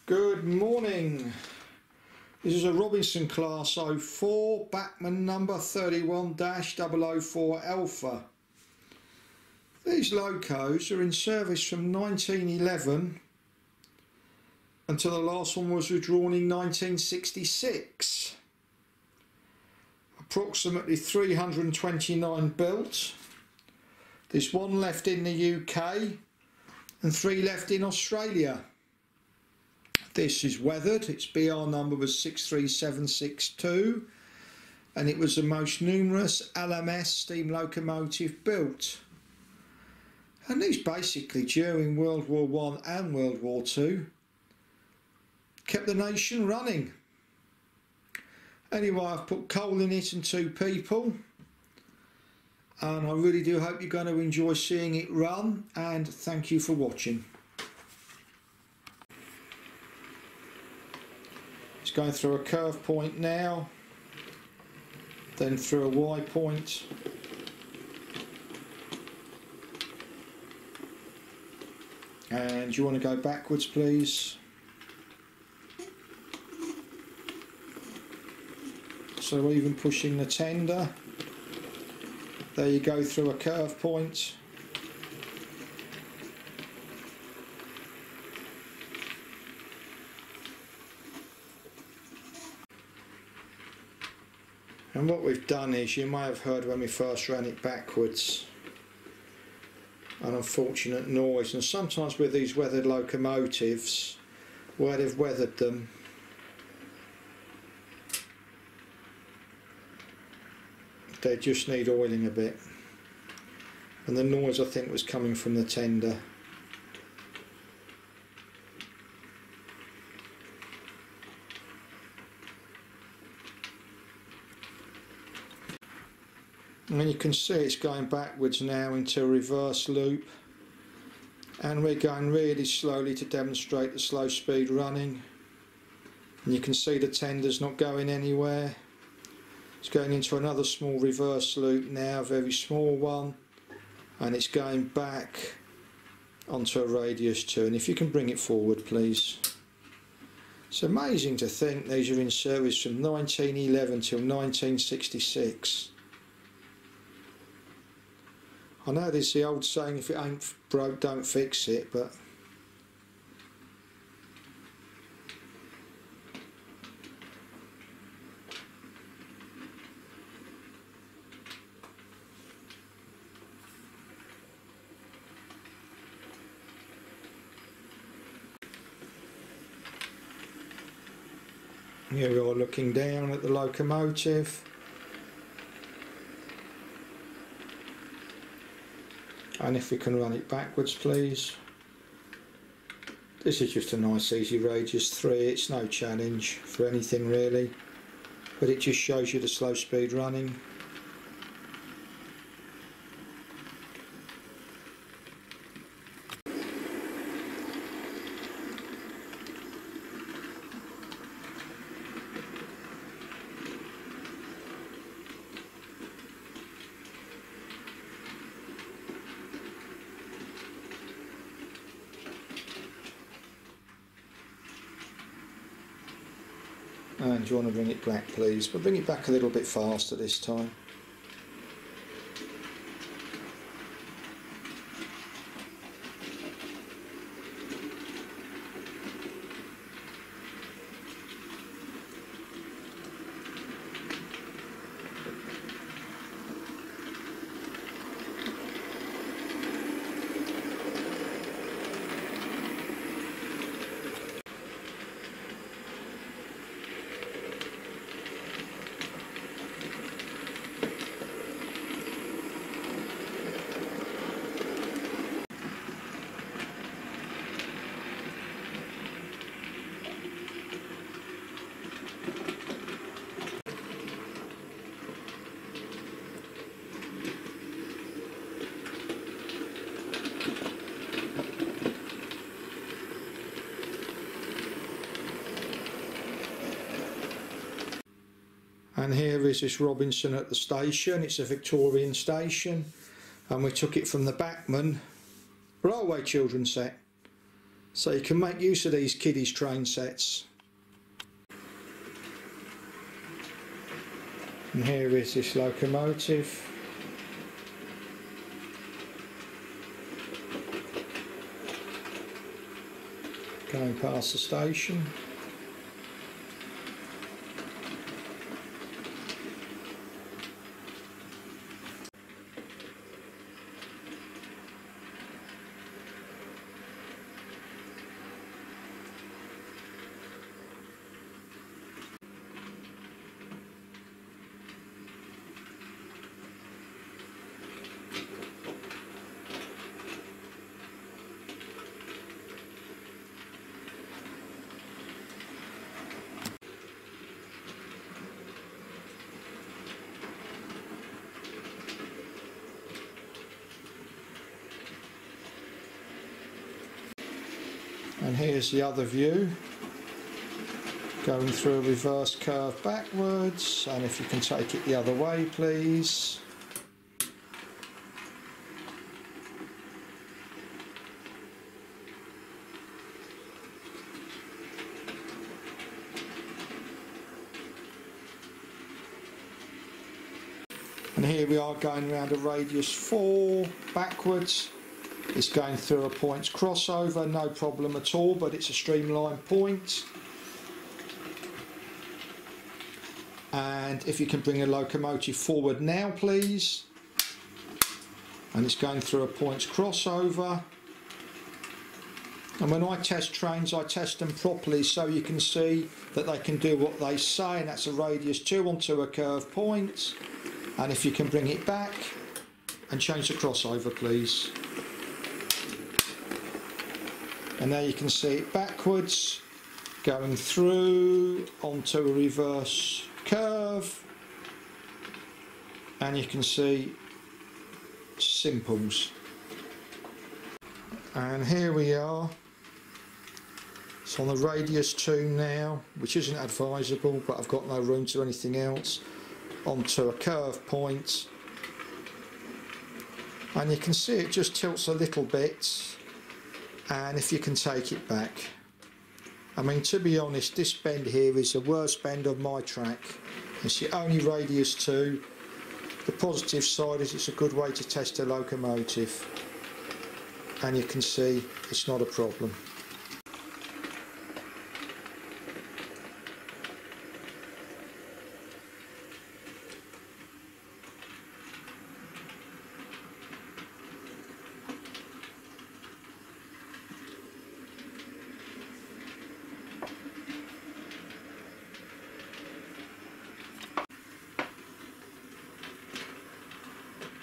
Good morning. This is a Robinson Class 04 Bachmann number 31-004 Alpha. These locos are in service from 1911 until the last one was withdrawn in 1966. Approximately 329 built. There's one left in the UK and 3 left in Australia. This is weathered. Its BR number was 63762 and it was the most numerous LMS steam locomotive built. And these basically during World War I and World War II kept the nation running. Anyway, I've put coal in it and 2 people, and I really do hope you're going to enjoy seeing it run, and thank you for watching. It's going through a curve point now, then through a Y point, and you want to go backwards please. So even pushing the tender, there you go through a curve point. And what we've done is, you may have heard when we first ran it backwards, an unfortunate noise, and sometimes with these weathered locomotives, where they've weathered them, they just need oiling a bit, and the noise I think was coming from the tender. And you can see it's going backwards now into a reverse loop, and we're going really slowly to demonstrate the slow speed running, and you can see the tender's not going anywhere. It's going into another small reverse loop now, a very small one, and it's going back onto a radius 2, and if you can bring it forward please. It's amazing to think these are in service from 1911 till 1966. I know there's the old saying, if it ain't broke don't fix it, but here we are looking down at the locomotive. And if we can run it backwards please. This is just a nice easy radius 3, it's no challenge for anything really, but it just shows you the slow speed running. And you want to bring it back please, but bring it back a little bit faster this time. And here is this Robinson at the station. It's a Victorian station, and we took it from the Bachmann railway children's set. So you can make use of these kiddies train sets. And here is this locomotive. Going past the station. And here's the other view, going through a reverse curve backwards, and if you can take it the other way please. And here we are going around a radius 4 backwards. It's going through a points crossover, no problem at all, but it's a streamlined point. And if you can bring a locomotive forward now please. And it's going through a points crossover. And when I test trains, I test them properly so you can see that they can do what they say, and that's a radius 2 onto a curve point. And if you can bring it back and change the crossover please. And now you can see it backwards, going through onto a reverse curve, and you can see simples. And here we are, it's on the radius 2 now, which isn't advisable, but I've got no room to do anything else, onto a curve point, and you can see it just tilts a little bit. And if you can take it back. I mean, to be honest, this bend here is the worst bend of my track. It's the only radius 2. The positive side is it's a good way to test a locomotive. And you can see it's not a problem.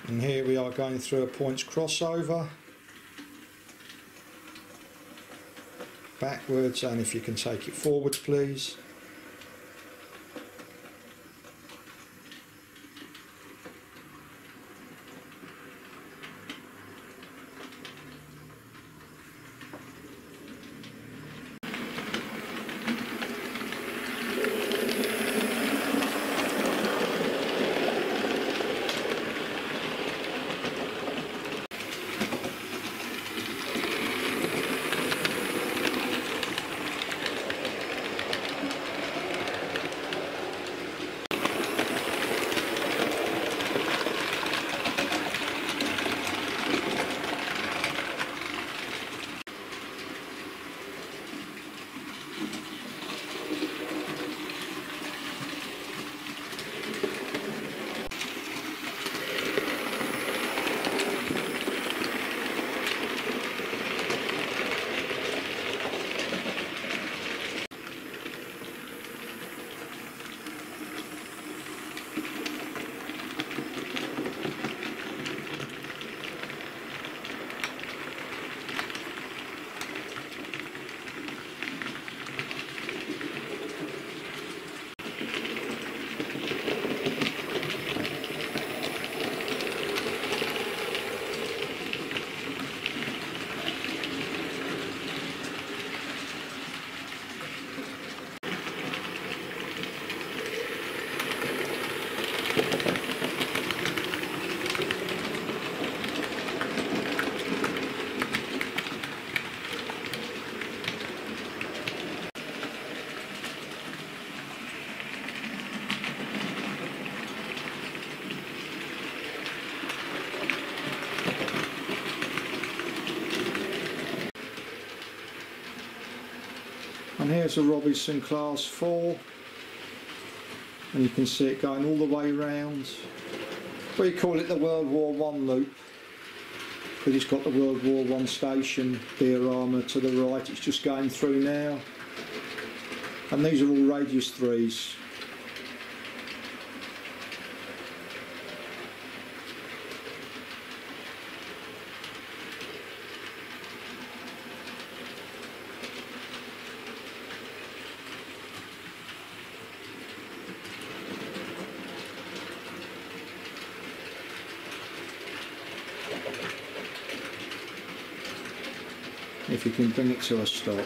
And here we are going through a points crossover, backwards, and if you can take it forwards please. And here's a Robinson Class 4, and you can see it going all the way round. We call it the World War One loop, because it's got the World War One station diorama to the right. It's just going through now, and these are all radius 3s. If you can bring it to a stop.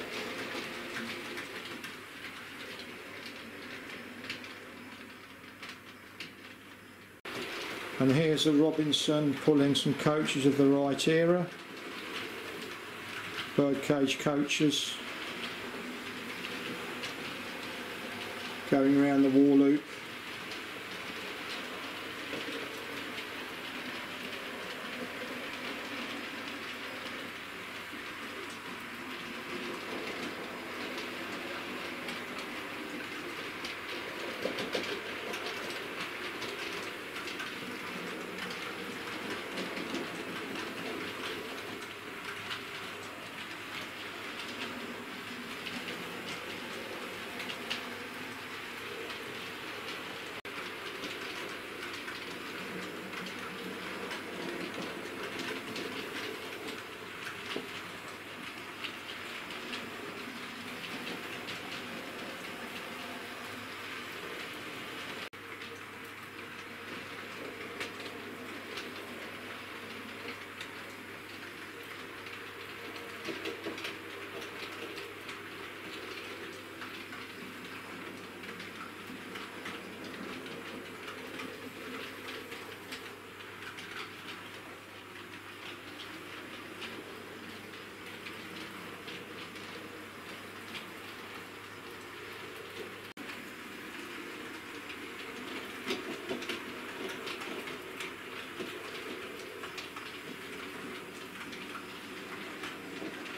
And here's a Robinson pulling some coaches of the right era, birdcage coaches, going around the war loop.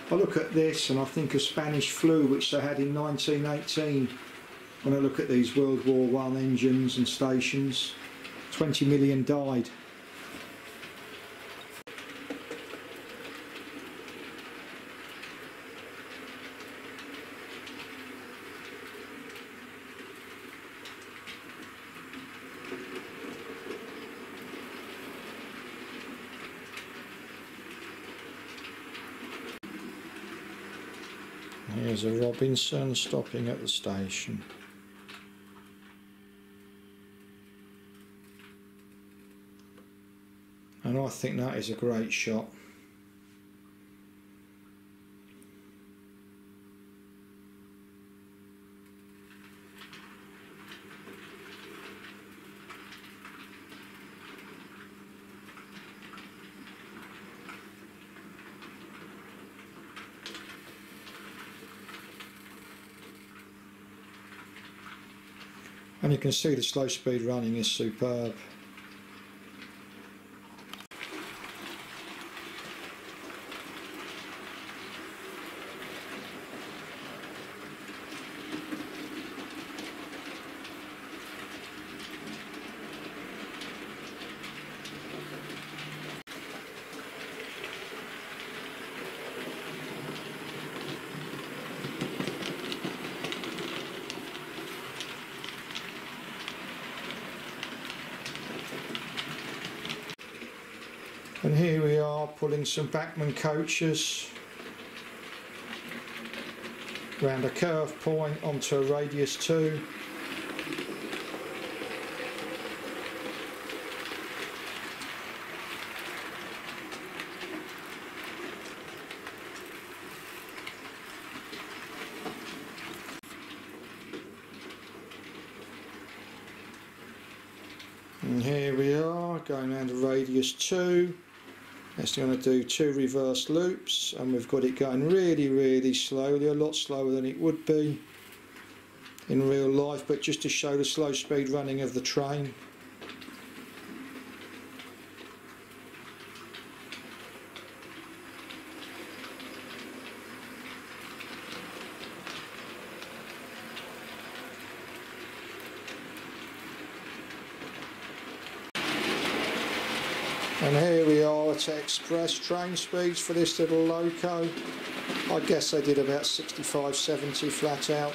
I look at this and I think of Spanish flu, which they had in 1918. When I look at these World War I engines and stations, 20 million died. Here's a Robinson stopping at the station. And I think that is a great shot. And you can see the slow speed running is superb. And here we are pulling some Bachmann coaches round a curve point onto a radius 2. And here we are going around a radius 2. It's going to do 2 reverse loops, and we've got it going really slowly, a lot slower than it would be in real life, but just to show the slow speed running of the train. And here we are at express train speeds for this little loco. I guess they did about 65, 70 flat out.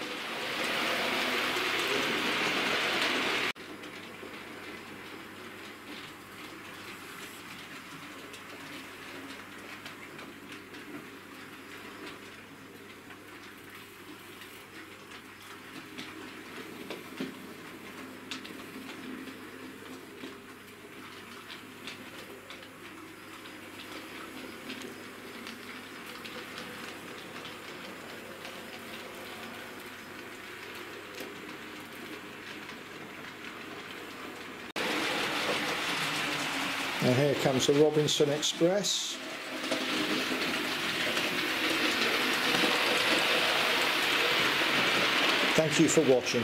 And here comes the Robinson Express. Thank you for watching.